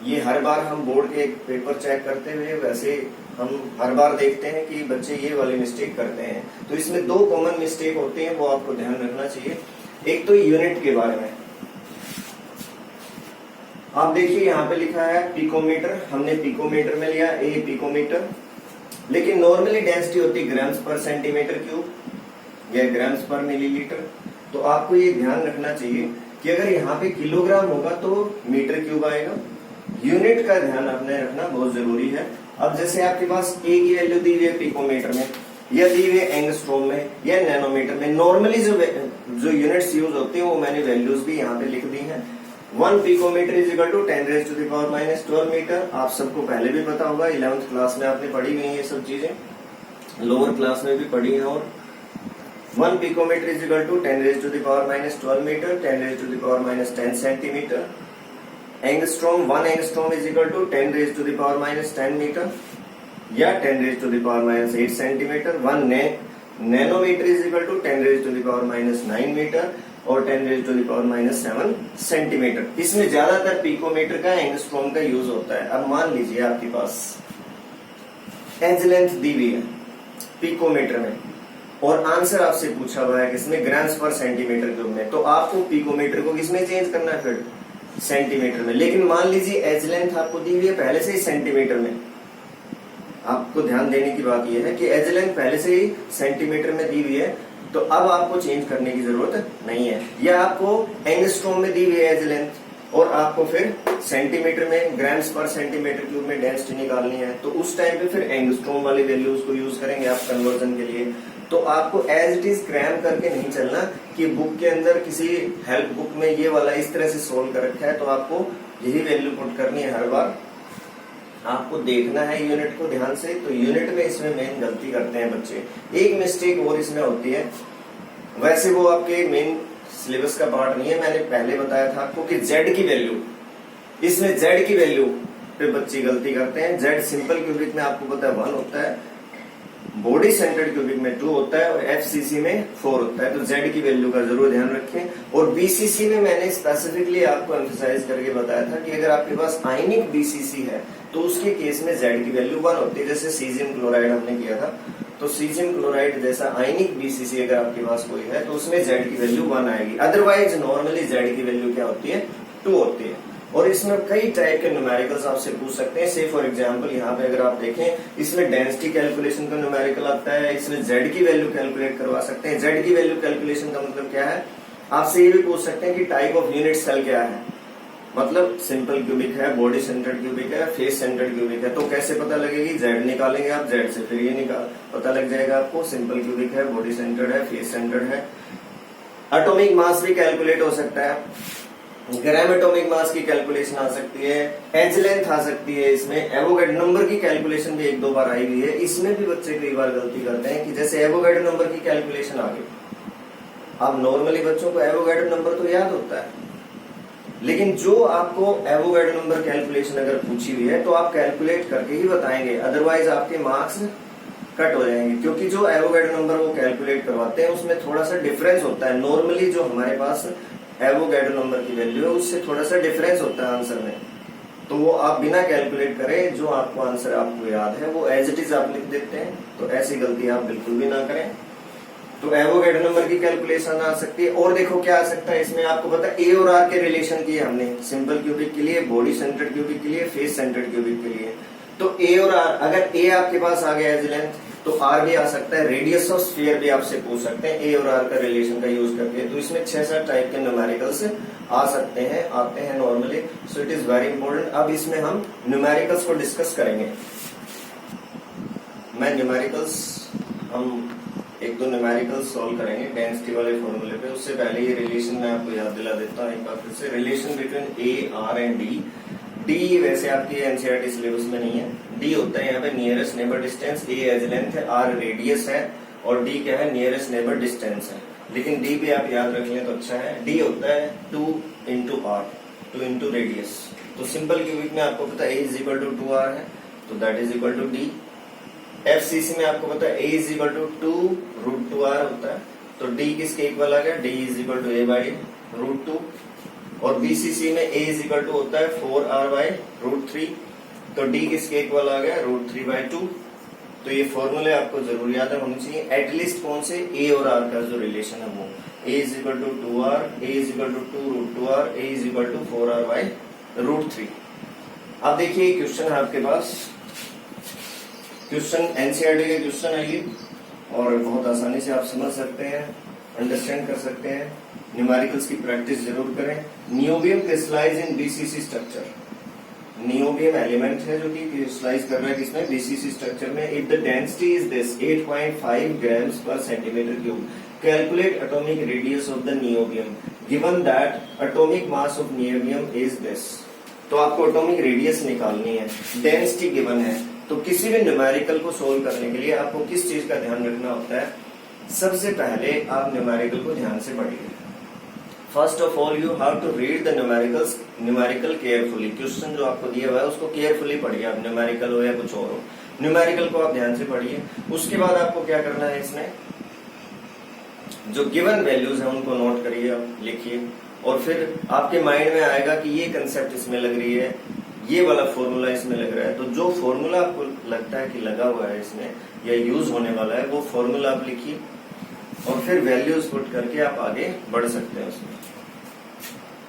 ये हर बार हम बोर्ड के पेपर चेक करते हुए वैसे हम हर बार देखते हैं कि बच्चे ये वाली मिस्टेक करते हैं। तो इसमें दो कॉमन मिस्टेक होती हैं, वो आपको ध्यान रखना चाहिए। एक तो यूनिट के बारे में, आप देखिए यहाँ पे लिखा है पिकोमीटर, हमने पिकोमीटर में लिया, ए पिकोमीटर। लेकिन नॉर्मली डेंसिटी होती है ग्राम्स पर सेंटीमीटर क्यूब या ग्राम्स पर मिलीलीटर। तो आपको ये ध्यान रखना चाहिए कि अगर यहाँ पे किलोग्राम होगा तो मीटर क्यूब आएगा। यूनिट का ध्यान आपने रखना बहुत जरूरी है। अब जैसे आपके पास ए की वैल्यू दी हुई है पिकोमीटर में, या दी हुई है एंगस्ट्रोम में या नैनोमीटर में। नॉर्मली जो यूनिट्स यूज होती है वो मैंने वैल्यूज भी यहाँ पे लिख दी है। 1 picometre is equal to 10⁻⁻12 metre. आप सबको पहले भी पता होगा, 11th क्लास में आपने पढ़ी हुई है ये सब चीजें, लोअर क्लास में भी पढ़ी है। और 1 picometre is equal to 10⁻12 metre, 10⁻10 centimetre. Angstrom, 1 angstrom is equal to 10⁻10 metre या 10⁻8 centimetre. 1 nanometre is equal to 10⁻9 metre और 10⁻7 सेंटीमीटर। इसमें ज्यादातर पिकोमीटर का एंगस्ट्रोम का यूज होता है। अब मान लीजिए आपके पास एज लेंथ दी हुई है पिकोमीटर में और आंसर आपसे पूछा हुआ है किसमें, ग्राम्स पर सेंटीमीटर क्यूब में। तो आपको पिकोमीटर को किसमें चेंज करना है, फिर सेंटीमीटर में। लेकिन मान लीजिए एज लेंथ आपको दी हुई है पहले से ही सेंटीमीटर में। आपको ध्यान देने की बात यह है कि एज लेंथ पहले से ही सेंटीमीटर में दी हुई है, तो अब आपको चेंज करने की जरूरत नहीं है। या आपको एंगस्ट्रोम में दी हुई है एज लेंथ और आपको फिर सेंटीमीटर में, ग्राम्स पर सेंटीमीटर क्यूब में डेंसिटी निकालनी है, तो उस टाइम पे फिर एंगस्ट्रॉम वाली वैल्यूज को यूज करेंगे आप कन्वर्जन के लिए। तो आपको एज इट इज ग्राम करके नहीं चलना कि बुक के अंदर किसी हेल्प बुक में ये वाला इस तरह से सोल्व कर रखा है तो आपको यही वैल्यू पुट करनी है हर बार। आपको देखना है यूनिट को ध्यान से। तो यूनिट में इसमें मेन गलती करते हैं बच्चे, एक मिस्टेक और इसमें होती है। वैसे वो आपके मेन सिलेबस का पार्ट नहीं है, मैंने पहले बताया था आपको कि जेड की वैल्यू, इसमें जेड की वैल्यू पे बच्चे गलती करते हैं। जेड सिंपल क्यूबिक में आपको पता है 1 होता है, बॉडी सेंटर्ड क्यूबिक में 2 होता है और एफसीसी में 4 होता है। तो जेड की वैल्यू का जरूर ध्यान रखें। और बीसीसी में मैंने स्पेसिफिकली आपको एम्फसाइज करके बताया था कि अगर आपके पास आयनिक बीसीसी है तो उसके केस में जेड की वैल्यू 1 होती है। जैसे सीजियम क्लोराइड हमने किया था, तो सीजियम क्लोराइड जैसा आयनिक बीसीसी अगर आपके पास कोई है तो उसमें जेड की वैल्यू 1 आएगी। अदरवाइज नॉर्मली जेड की वैल्यू क्या होती है, 2 होती है। और इसमें कई टाइप के न्यूमेरिकल्स आपसे पूछ सकते हैं। से फॉर एग्जांपल यहाँ पे अगर आप देखें, इसमें डेंसिटी कैलकुलेशन का न्यूमेरिकल आता है, इसमें जेड की वैल्यू कैलकुलेट करवा सकते हैं। जेड की वैल्यू कैलकुलेशन का मतलब क्या है, आपसे ये भी पूछ सकते हैं कि टाइप ऑफ यूनिट सेल क्या है, मतलब सिंपल क्यूबिक है, बॉडी सेंटर्ड क्यूबिक है, फेस सेंटर्ड क्यूबिक है। तो कैसे पता लगेगी, जेड निकालेंगे आप, जेड से फिर ये निकाल पता लग जाएगा आपको सिंपल क्यूबिक है, बॉडी सेंटर्ड है, फेस सेंटर्ड है। एटॉमिक मास भी कैलकुलेट हो सकता है, ग्राम एटॉमिक मास की कैलकुलेशन आ सकती है, एज लेंथ आ सकती है, इसमें एवोगैड्रो नंबर की कैलकुलेशन भी 1-2 बार आई हुई है। इसमें भी बच्चे कई बार गलती करते हैं कि जैसे एवोगैड्रो नंबर की कैलकुलेशन आ गई, अब नॉर्मली बच्चों को एवोगैड्रो नंबर तो याद होता है, लेकिन जो आपको एवोगैड्रो नंबर कैलकुलेशन अगर पूछी हुई है तो आप कैलकुलेट करके ही बताएंगे, अदरवाइज आपके मार्क्स कट हो जाएंगे। क्योंकि जो एवोगैड्रो नंबर वो कैलकुलेट करवाते हैं उसमें थोड़ा सा डिफरेंस होता है, नॉर्मली जो हमारे पास एवोगैड्रो नंबर की वैल्यू है उससे थोड़ा सा डिफरेंस होता है आंसर में। तो वो आप बिना कैलकुलेट करें, जो आपको आंसर आपको याद है वो एज इट इज आप लिख देते हैं। तो ऐसी गलती आप बिल्कुल भी ना करें। तो एवोगैड्रो नंबर की कैलकुलेशन आ सकती है। और देखो क्या आ सकता है इसमें, आपको पता है ए और आर के रिलेशन किए हमने, सिंपल क्यूबिक के लिए, बॉडी सेंटर्ड क्यूबिक के लिए, फेस सेंटर्ड क्यूबिक के लिए। तो ए और आर, अगर ए आपके पास आ गया एज लेंथ तो आर भी आ सकता है, रेडियस ऑफ स्फीयर भी आपसे पूछ सकते हैं ए और आर का रिलेशन का यूज करके। तो इसमें 6-7 टाइप के न्यूमेरिकल्स आ सकते हैं, आते हैं normally. So it is very important. अब इसमें हम न्यूमेरिकल्स को डिस्कस करेंगे। मैं न्यूमेरिकल्स हम 1-2 न्यूमेरिकल्स सॉल्व करेंगे डेंसिटी वाले फॉर्मूले पे। उससे पहले ये रिलेशन मैं आपको याद दिला देता हूँ एक बार फिर से। Relation between A, R and D. D वैसे आपकी एनसीईआरटी सिलेबस में नहीं है। डी होता है यहाँ पे नियरेस्ट नेबर डिस्टेंस, ए एज लेंथ है, आर रेडियस है और डी क्या है, नियरेस्ट नेबर डिस्टेंस है। लेकिन डी भी आप याद रख लें तो अच्छा है। डी होता है 2 इंटू आर, 2 इंटू रेडियस। तो सिंपल क्यूबिक में आपको पता है ए इज इक्वल टू 2r है, तो that is equal to D. FCC में आपको पता है ए इज इक्वल टू 2√2r होता है, तो डी किसके इक्वल आ गया, D is equal to a/√2। और बीसीसी में ए इज इक्वल टू होता है 4r/√3, तो डी किसके इक्वल आ गया, √3/2। तो ये फॉर्मूले आपको जरूर याद होने चाहिए। एटलीस्ट कौन से, ए और आर का जो रिलेशन है वो, a is equal to 2r, a is equal to 2√2r, a is equal to 4r/√3। अब देखिए क्वेश्चन है आपके पास, क्वेश्चन एनसीईआरटी के क्वेश्चन है ये, और बहुत आसानी से आप समझ सकते हैं, अंडरस्टैंड कर सकते हैं। न्यूमेरिकल्स की प्रैक्टिस जरूर करें। Niobium crystallise in BCC structure. Niobium element है जो कि क्रिस्टलाइज कर रहा है किसमें, बीसीसी स्ट्रक्चर में। If the density is this 8.5 grams per centimetre cube, calculate atomic radius of the niobium given that atomic mass of niobium is this. तो आपको एटॉमिक रेडियस निकालनी है, डेंसिटी गिवन है। तो किसी भी न्यूमेरिकल को सोल्व करने के लिए आपको किस चीज का ध्यान रखना होता है, सबसे पहले आप न्यूमेरिकल को ध्यान से पढ़िए। First of all you have to read the numerical carefully. Question जो आपको दिया हुआ है उसको केयरफुली पढ़िए, आप न्यूमेरिकल हो या कुछ और हो, न्यूमेरिकल को आप ध्यान से पढ़िए। उसके बाद आपको क्या करना है, इसमें जो गिवन वैल्यूज है उनको नोट करिए, आप लिखिए, और फिर आपके माइंड में आएगा कि ये कंसेप्ट इसमें लग रही है, ये वाला फॉर्मूला इसमें लग रहा है। तो जो फॉर्मूला आपको लगता है कि लगा हुआ है इसमें या यूज होने वाला है, वो फॉर्मूला आप लिखिए और फिर वैल्यूज पुट करके आप आगे बढ़ सकते हैं उसमें।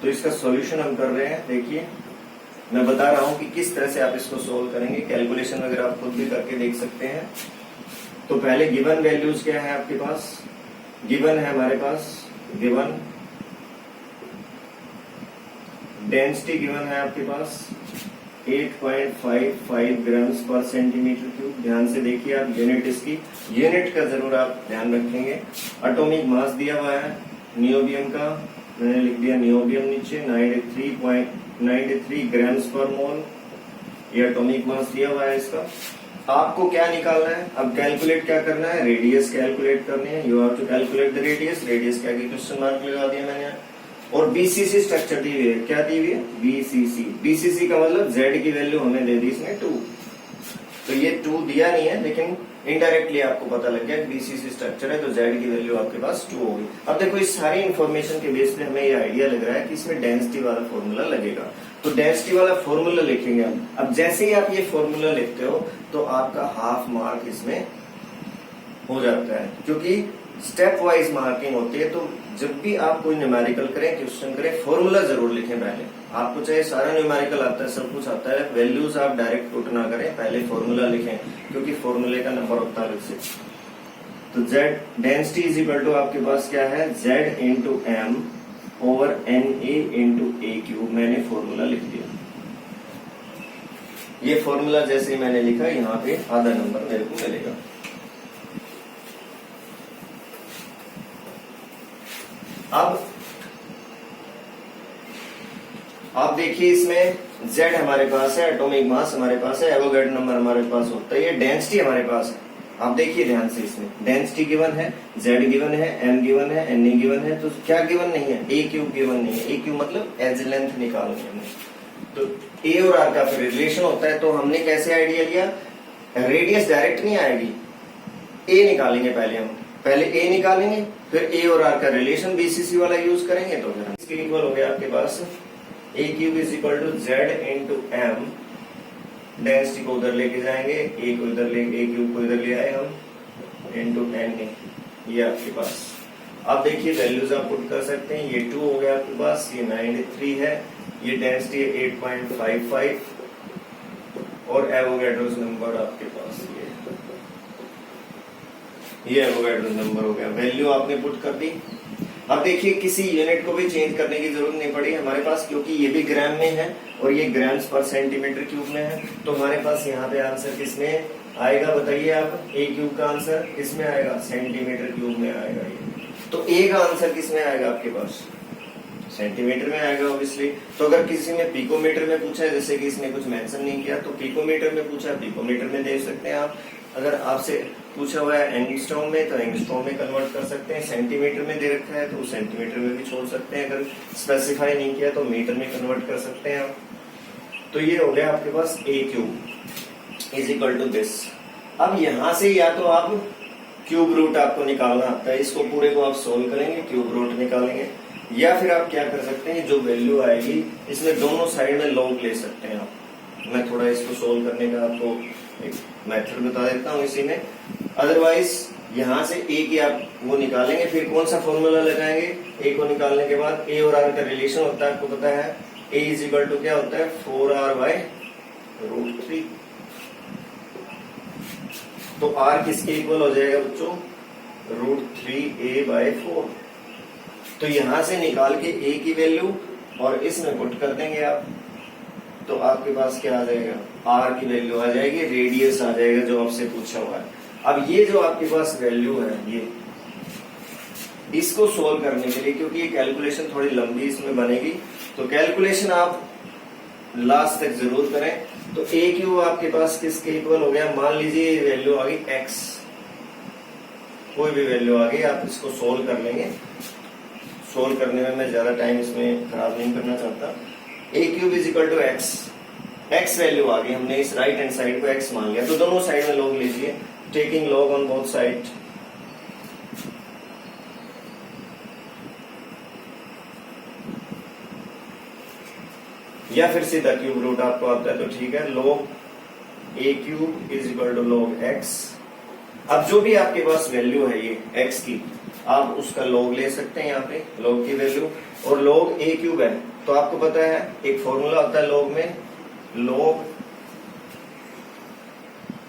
तो इसका सॉल्यूशन हम कर रहे हैं। देखिए मैं बता रहा हूं कि किस तरह से आप इसको सोल्व करेंगे। कैलकुलेशन वगैरह आप खुद भी करके देख सकते हैं। तो पहले गिवन वैल्यूज क्या है आपके पास, गिवन है हमारे पास, गिवन डेंसिटी गिवन है आपके पास 8.55 ग्राम्स पर सेंटीमीटर क्यूब। ध्यान से देखिए आप, यूनिट इसकी, यूनिट का जरूर आप ध्यान रखेंगे। एटॉमिक मास दिया हुआ है नियोबियम का, मैंने लिख दिया नियोबियम नीचे 93 ग्राम्स पर मोल, ये एटॉमिक मास दिया हुआ है इसका। आपको क्या निकालना है अब, कैलकुलेट क्या करना है, रेडियस कैलकुलेट करनी है। You have to calculate the radius, radius क्या क्वेश्चन मार्क लगा दिया मैंने यहाँ। और बीसीसी स्ट्रक्चर दी हुई है, क्या दी हुई है, बीसीसी। बीसीसी का मतलब जेड की वैल्यू हमें दे दी इसमें 2, तो ये 2 दिया नहीं है, लेकिन इनडायरेक्टली आपको पता लग गया बीसीसी स्ट्रक्चर है तो जेड की वैल्यू आपके पास 2 होगी। अब देखो इस सारी इन्फॉर्मेशन के बेस पे हमें ये आइडिया लग रहा है कि इसमें डेंसिटी वाला फॉर्मूला लगेगा, तो डेंसिटी वाला फॉर्मूला लिखेंगे हम। अब जैसे ही आप ये फॉर्मूला लिखते हो तो आपका हाफ मार्क इसमें हो जाता है, क्योंकि स्टेप वाइज मार्किंग होती है। तो जब भी आप कोई न्यूमेरिकल करें, क्वेश्चन करें, फॉर्मूला जरूर लिखें पहले। आपको चाहे सारा न्यूमेरिकल आता है, सब कुछ आता है, वैल्यूज आप डायरेक्ट पुट ना करें, पहले फॉर्मूला लिखें, क्योंकि फॉर्मूले का नंबर होता है उससे। तो Z density is equal to आपके पास क्या है, Z into M over N A into A cube. मैंने फॉर्मूला लिख दिया। ये फॉर्मूला जैसे मैंने लिखा, यहाँ पे आधा नंबर मेरे को मिलेगा। अब आप देखिए इसमें Z हमारे पास है, एटॉमिक मास हमारे पास है, एवोगैड्रो नंबर हमारे पास होता है, ये डेंसिटी हमारे पास है। आप देखिए ध्यान से, इसमें डेंसिटी गिवन है, Z गिवन है, M गिवन है, Na गिवन है, तो क्या गिवन नहीं है, A क्यूब गिवन नहीं है। A क्यूब मतलब एज लेंथ निकालनी है हमें। तो A और R का फिर रिलेशन होता है, तो हमने कैसे आइडिया लिया, रेडियस डायरेक्ट नहीं आएगी, A निकालेंगे पहले हम, पहले A निकालेंगे, फिर A और R का रिलेशन बीसीसी वाला यूज करेंगे, तो फिर इसके इक्वल हो गया आपके पास A cube is equal to Z into M. Density को उधर लेके जाएंगे, A को इधर ले, A क्यूब को इधर ले आए हम, इंटू Na, ये आपके पास। अब देखिए वैल्यूज आप पुट कर सकते हैं, ये 2 हो गया आपके पास, ये 93 है, ये डेंसिटी है 8.55 और एवोगैड्रोस नंबर आपके पास ये एवोगैड्रो नंबर हो गया। वैल्यू आपने पुट कर दी। अब देखिए किसी यूनिट को भी चेंज करने की जरूरत नहीं पड़ी हमारे पास, क्योंकि ये भी ग्राम में है और ये ग्राम्स पर सेंटीमीटर क्यूब में है। तो हमारे पास यहाँ पे आंसर किसमें आएगा बताइए आप, A क्यूब का आंसर किसमें आएगा, सेंटीमीटर क्यूब में आएगा ये। तो A का आंसर किसमें आएगा आपके पास, सेंटीमीटर में आएगा ऑब्वियसली। तो अगर किसी में पिकोमीटर में पूछा है, जैसे कि इसने कुछ मेंशन नहीं किया, तो पिकोमीटर में पूछा, पिकोमीटर में दे सकते हैं आप। अगर आपसे पूछा हुआ है एंगस्ट्रॉम में, तो एंगस्ट्रॉम में कन्वर्ट कर सकते हैं। सेंटीमीटर में दे रखा है तो सेंटीमीटर में भी छोड़ सकते हैं। अगर स्पेसिफाई नहीं किया तो मीटर में कन्वर्ट कर सकते हैं आप। तो ये हो गया आपके पास A cube is equal to this. अब यहां से या तो आप क्यूब रूट आपको निकालना आता है, इसको पूरे को आप सोल्व करेंगे, क्यूब रूट निकालेंगे, या फिर आप क्या कर सकते हैं, जो वैल्यू आएगी इसमें दोनों साइड में लॉग ले सकते हैं आप। मैं थोड़ा इसको सोल्व करने का आपको एक मेथड बता देता हूँ इसी में। अदरवाइज यहाँ से A की आप वो निकालेंगे, फिर कौन सा फॉर्मूला लगाएंगे, A को निकालने के बाद A और R का रिलेशन होता है, आपको पता है A इज इक्वल टू क्या होता है, 4R बाय रूट 3। तो R किसके इक्वल हो जाएगा बच्चों, रूट 3A बाय 4। तो यहां से निकाल के A की वैल्यू और इसमें पुट कर देंगे आप, तो आपके पास क्या आ जाएगा, R की वैल्यू आ जाएगी, रेडियस आ जाएगा जो आपसे पूछा हुआ है। अब ये जो आपके पास वैल्यू है, ये इसको सोल्व करने के लिए, क्योंकि ये कैलकुलेशन थोड़ी लंबी इसमें बनेगी, तो कैलकुलेशन आप लास्ट तक जरूर करें। तो A क्यूब आपके पास किसके इक्वल हो गया, मान लीजिए वैल्यू आ गई X, कोई भी वैल्यू आ गई, आप इसको सोल्व कर लेंगे। सोल्व करने में मैं ज्यादा टाइम इसमें खराब नहीं करना चाहता। A cube is equal to X value आ गई, हमने इस राइट हैंड साइड को X मान लिया, तो दोनों साइड में लॉग लीजिए, taking log on both side. या फिर सीधा क्यूब रूट आपको आता है तो ठीक है, log A cube is equal to log X। अब जो भी आपके पास वैल्यू है ये X की, आप उसका लॉग ले सकते हैं यहाँ पे, लॉग की वैल्यू, और लॉग A क्यूब है तो आपको पता है एक फॉर्मूला होता है लॉग में, log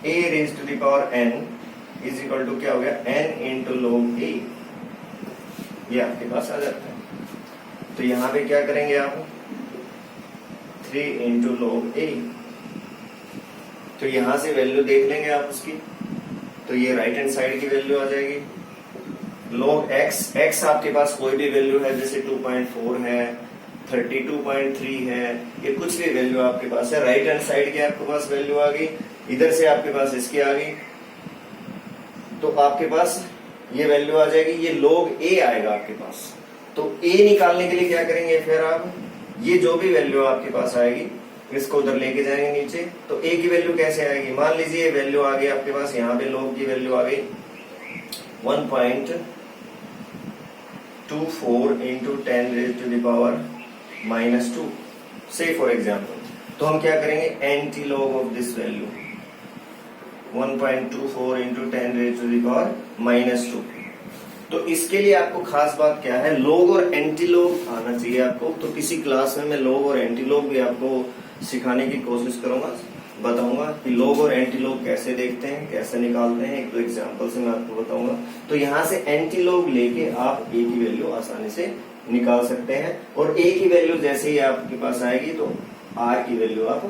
A raise to the power n is equal to क्या हो गया, n इंटू लॉग A, ये आपके पास आ जाता है। तो यहाँ पे क्या करेंगे आप, 3 इंटू log a। तो यहां से वैल्यू देख लेंगे आप उसकी, तो ये राइट हैंड साइड की वैल्यू आ जाएगी। log x आपके पास कोई भी वैल्यू है, जैसे 2.4 है, 32.3 है, ये कुछ भी वैल्यू आपके पास है, राइट हैंड साइड की आपके पास वैल्यू आ गई, इधर से आपके पास इसकी आ गई, तो आपके पास ये वैल्यू आ जाएगी, ये log a आएगा आपके पास। तो a निकालने के लिए क्या करेंगे, फिर आप ये जो भी वैल्यू आपके पास आएगी इसको उधर लेके जाएंगे नीचे। तो a की वैल्यू कैसे आएगी, मान लीजिए वैल्यू आ गई आपके पास, यहाँ पे log की वैल्यू आ गई 1.24 into 10 raised to the power -2 से फॉर एग्जाम्पल। तो हम क्या करेंगे, anti log of this value 1.24 into 10 raised to the power -2। तो इसके लिए आपको खास बात क्या है, लॉग और एंटी लॉग आना चाहिए आपको। तो किसी क्लास में मैं लॉग और एंटी लॉग भी आपको सिखाने की कोशिश करूंगा, बताऊंगा कि लॉग और एंटी लॉग कैसे देखते हैं, कैसे निकालते हैं, एक दो एग्जांपल से मैं आपको बताऊंगा। तो यहाँ से एंटी लॉग लेके आप a की वैल्यू आसानी से निकाल सकते हैं, और a की वैल्यू जैसे ही आपके पास आएगी तो r की वैल्यू आप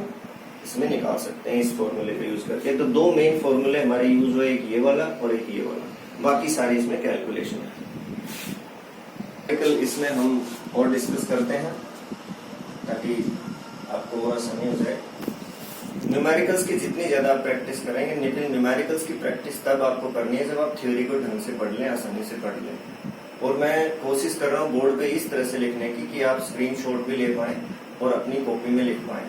इसमें निकाल सकते हैं इस फॉर्मूले को यूज करके। तो दो मेन फॉर्मूले हमारे यूज हुए, एक ये वाला और एक ये वाला, बाकी सारी इसमें कैलकुलेशन है। इसमें हम और डिस्कस करते हैं ताकि आपको और आसानी हो जाए। न्यूमेरिकल्स की जितनी ज्यादा आप प्रैक्टिस करेंगे, लेकिन न्यूमेरिकल्स की प्रैक्टिस तब आपको करनी है जब आप थ्योरी को ढंग से पढ़ लें, आसानी से पढ़ लें। और मैं कोशिश कर रहा हूँ बोर्ड पे इस तरह से लिखने की कि आप स्क्रीनशॉट भी ले पाएं और अपनी कॉपी में लिख पाएं।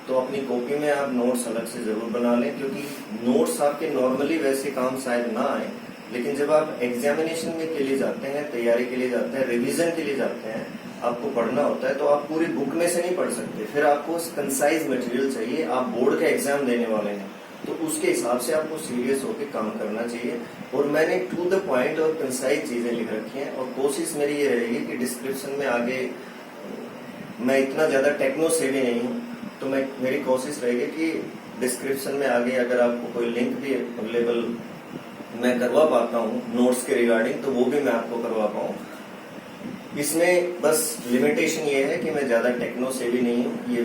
तो अपनी कॉपी में आप नोट्स अलग से जरूर बना लें, क्योंकि नोट्स आपके नॉर्मली वैसे काम शायद ना आए, लेकिन जब आप एग्जामिनेशन में के लिए जाते हैं, तैयारी के लिए जाते हैं, रिवीजन के लिए जाते हैं, आपको पढ़ना होता है, तो आप पूरी बुक में से नहीं पढ़ सकते। फिर आपको कंसाइज मटेरियल चाहिए, आप बोर्ड का एग्जाम देने वाले हैं, तो उसके हिसाब से आपको सीरियस होकर काम करना चाहिए। और मैंने टू द पॉइंट और कंसाइज चीजें लिख रखी हैं, और कोशिश मेरी ये रहेगी कि डिस्क्रिप्शन में आगे, मैं इतना ज्यादा टेक्नो सेवी नहीं हूँ, तो मेरी कोशिश रहेगी कि डिस्क्रिप्शन में आगे अगर आपको कोई लिंक भी अवेलेबल मैं करवा पाता हूँ नोट्स के रिगार्डिंग, तो वो भी मैं आपको करवा पाऊँ। इसमें बस लिमिटेशन ये है कि मैं ज्यादा टेक्नो सेवी नहीं हूँ, ये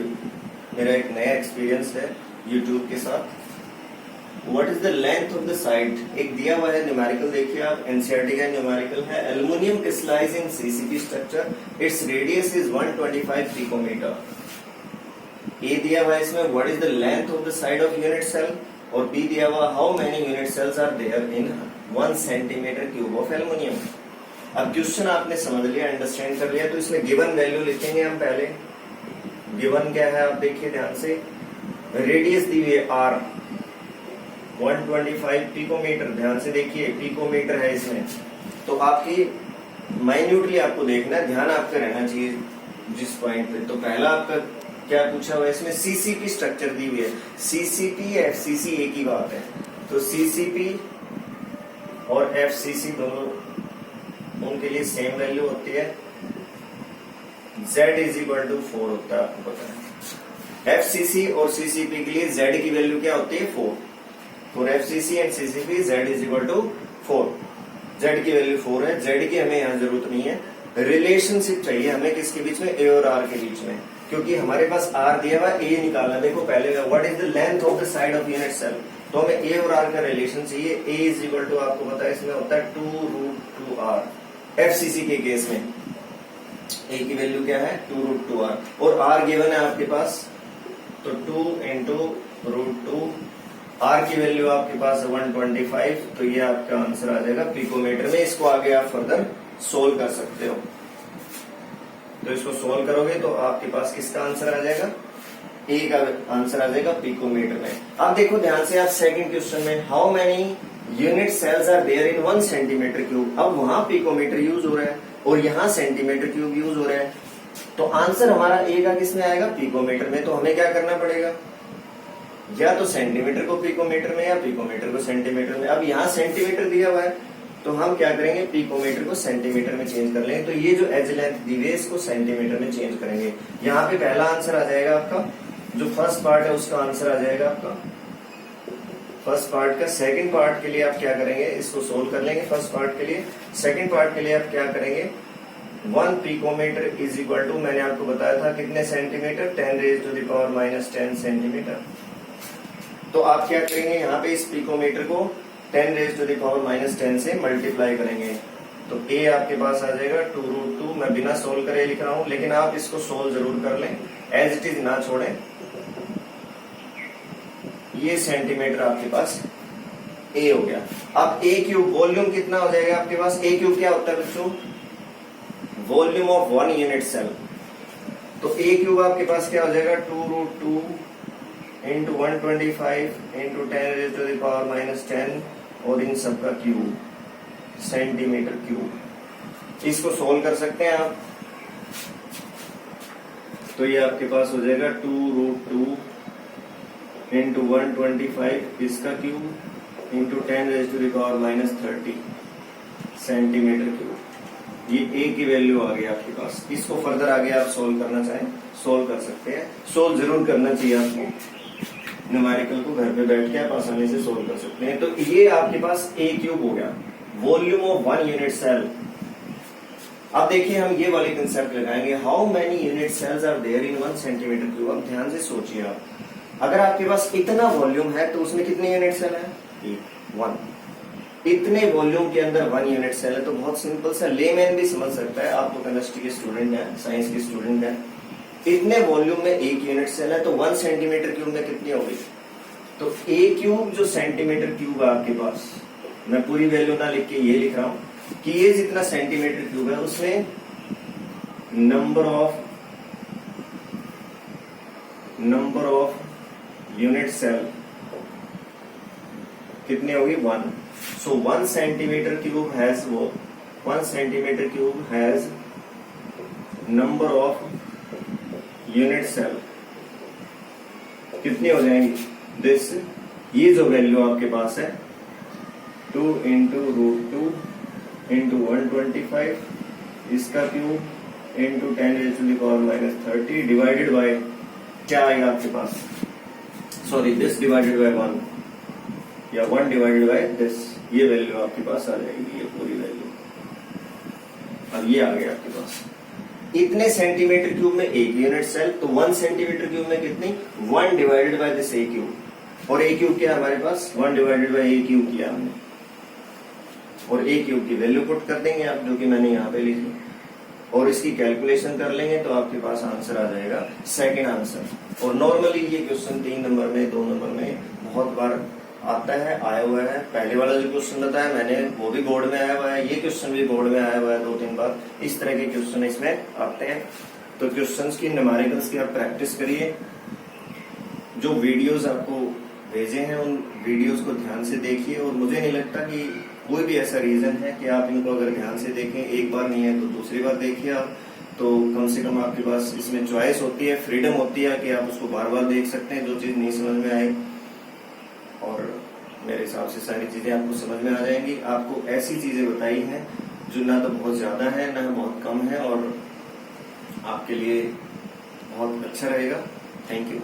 मेरा एक नया एक्सपीरियंस है यूट्यूब के साथ। What is the length of the side, एक दिया हुआ है न्यूमेरिकल, देखिए आप, एनसीईआरटी का न्यूमेरिकल है, aluminium crystallise in CCP structure, its radius is 125 picometre. A दिया हुआ है इसमें, what is the length of the side of unit cell, और बी दिया हुआ how many unit cells are there in 1 centimetre cube of aluminium. अब क्वेश्चन आपने समझ लिया, अंडरस्टैंड कर लिया, तो इसमें गिवन वैल्यू लिखेंगे हम पहले। गिवन क्या है आप देखिए ध्यान से, रेडियस दी हुई है r 125 पिकोमीटर, ध्यान से देखिए पिकोमीटर है इसमें। तो आपकी माइन्यूटली आपको देखना है, ध्यान आपका रहना चाहिए जिस पॉइंट पे। तो पहला आपका क्या पूछा हुआ है इसमें, सीसीपी स्ट्रक्चर दी हुई है, सीसीपी एफसीसी एक ही बात है, तो सीसीपी और एफसीसी दोनों, उनके लिए सेम वैल्यू होती है, Z इज इक्वल टू 4 होता है, आपको पता है। एफसीसी और सीसीपी के लिए Z की वैल्यू क्या होती है, 4। For FCC and CCP Z is equal to 4, Z की वैल्यू 4 है। Z की हमें यहाँ जरूरत नहीं है, रिलेशनशिप चाहिए हमें किसके बीच में, A और R के बीच में, क्योंकि हमारे पास R दिया हुआ, A निकालना। देखो पहले what is the length of the side of unit cell, तो हमें A और R का रिलेशन चाहिए। A इज इक्वल टू, आपको पता है इसमें होता है 2√2R। एफसीसी के केस में A की वैल्यू क्या है, 2√2R, और R गिवन है आपके पास, तो 2 इंटू √2, R की वैल्यू आपके पास है 125, तो ये आपका आंसर आ जाएगा पिकोमीटर में। इसको आगे आप फर्दर सोल्व कर सकते हो, तो इसको सोल्व करोगे तो आपके पास किसका आंसर आ जाएगा, A का आंसर आ जाएगा पिकोमीटर में। अब देखो ध्यान से, आप सेकंड क्वेश्चन में how many unit cells are there in 1 centimetre cube, अब वहां पिकोमीटर यूज हो रहा है और यहाँ सेंटीमीटर क्यूब यूज हो रहा है, तो आंसर हमारा A का किसमें आएगा, पिकोमीटर में। तो हमें क्या करना पड़ेगा, या तो सेंटीमीटर को पिकोमीटर में या पिकोमीटर को सेंटीमीटर में। अब यहाँ सेंटीमीटर दिया हुआ है, तो हम क्या करेंगे, पिकोमीटर को सेंटीमीटर में चेंज कर लेंगे। तो ये जो एज लेंथ दी हुई है इसको सेंटीमीटर में चेंज करेंगे। यहाँ पे पहला आंसर आ जाएगा आपका, जो फर्स्ट पार्ट है उसका आंसर आ जाएगा आपका फर्स्ट पार्ट का। सेकंड पार्ट के लिए आप क्या करेंगे, इसको सोल्व कर लेंगे फर्स्ट पार्ट के लिए। सेकंड पार्ट के लिए आप क्या करेंगे, 1 पिकोमीटर इज इक्वल टू, मैंने आपको बताया था कितने सेंटीमीटर, 10⁻⁻10 सेंटीमीटर। तो आप क्या करेंगे, यहाँ पे इस पिकोमीटर को 10⁻⁻10 से मल्टीप्लाई करेंगे, तो a आपके पास आ जाएगा 2√2। मैं बिना सोल्व करे लिख रहा हूं, लेकिन आप इसको सोल्व जरूर कर लें, एज इट इज ना छोड़ें। ये सेंटीमीटर आपके पास a हो गया। अब a क्यूब वॉल्यूम कितना हो जाएगा आपके पास, a क्यूब क्या होता है बच्चों, वॉल्यूम ऑफ 1 यूनिट सेल। तो a क्यूब आपके पास क्या हो जाएगा, 2√2 इंटू 125 इंटू 10⁻⁻10 और इन सबका क्यूब, सेंटीमीटर क्यूब। इसको सोल्व कर सकते हैं आप, तो ये आपके पास हो जाएगा 2√2 इंटू 125 इसका क्यूब इंटू 10⁻⁻30 सेंटीमीटर क्यूब। ये a की वैल्यू आ गई आपके पास। इसको फर्दर आगे आप सोल्व करना चाहें सोल्व कर सकते हैं, सोल्व जरूर करना चाहिए आपको। न्यूमेरिकल को घर पे बैठ के आप आसानी से सोल्व कर सकते हैं। तो ये आपके पास a क्यूब हो गया, वॉल्यूम ऑफ 1 यूनिट सेल। अब देखिए हम ये वाले कंसेप्ट लगाएंगे, how many unit cells are there in 1 centimetre cube. अब ध्यान से सोचिए आप, अगर आपके पास इतना वॉल्यूम है तो उसमें कितने यूनिट सेल है, 1। इतने वॉल्यूम के अंदर 1 यूनिट सेल है, तो बहुत सिंपल सा लेमैन भी समझ सकता है। आप तो केमिस्ट्री के स्टूडेंट हैं, साइंस के स्टूडेंट हैं। इतने वॉल्यूम में 1 यूनिट सेल है, तो 1 सेंटीमीटर क्यूब में कितनी होगी, तो a क्यूब जो सेंटीमीटर क्यूब है आपके पास, मैं पूरी वैल्यू ना लिख के ये लिख रहा हूं कि ये जितना सेंटीमीटर क्यूब है उसमें नंबर ऑफ यूनिट सेल कितनी होगी, 1। So 1 centimetre cube has 1 centimetre cube has number of unit cell कितनी हो जाएंगी, दिस, ये जो वैल्यू आपके पास है 2 इंटू √2 इंटू 125 इसका क्यूब इंटू 10⁻⁻30 डिवाइडेड बाय क्या आएगा आपके पास, सॉरी दिस डिवाइडेड बाय 1 या 1 डिवाइडेड बाय दिस, ये वैल्यू आपके पास आ जाएगी, ये पूरी वैल्यू। अब ये आ गया आपके पास इतने सेंटीमीटर क्यूब में 1 यूनिट सेल, तो 1 सेंटीमीटर क्यूब में कितनी, 1 divided by this a cube. और a क्यूब क्या हमारे पास, 1 डिवाइडेड बाय a क्यूब किया हमने, और a क्यूब की वैल्यू पुट कर देंगे आप, जो कि मैंने यहाँ पे लिखी, और इसकी कैलकुलेशन कर लेंगे तो आपके पास आंसर आ जाएगा, सेकंड आंसर। और नॉर्मली ये क्वेश्चन 3 नंबर में 2 नंबर में बहुत बार आता है, आया हुआ है। पहले वाला जो क्वेश्चन बताया मैंने वो भी बोर्ड में आया हुआ है, ये क्वेश्चन भी बोर्ड में आया हुआ है 2-3 बार। इस तरह के क्वेश्चन इसमें आते हैं। तो क्वेश्चंस की, न्यूमेरिकल्स की आप प्रैक्टिस करिए। जो वीडियोस आपको भेजे हैं उन वीडियोस को ध्यान से देखिए, और मुझे नहीं लगता कि कोई भी ऐसा रीजन है कि आप इनको अगर ध्यान से देखें, एक बार नहीं है तो दूसरी बार देखिए आप, तो कम से कम आपके पास इसमें चॉइस होती है, फ्रीडम होती है कि आप उसको बार बार देख सकते हैं, जो चीज नहीं समझ में आए। और मेरे हिसाब से सारी चीजें आपको समझ में आ जाएंगी। आपको ऐसी चीजें बताई हैं जो ना तो बहुत ज्यादा है ना बहुत कम है, और आपके लिए बहुत अच्छा रहेगा। Thank you.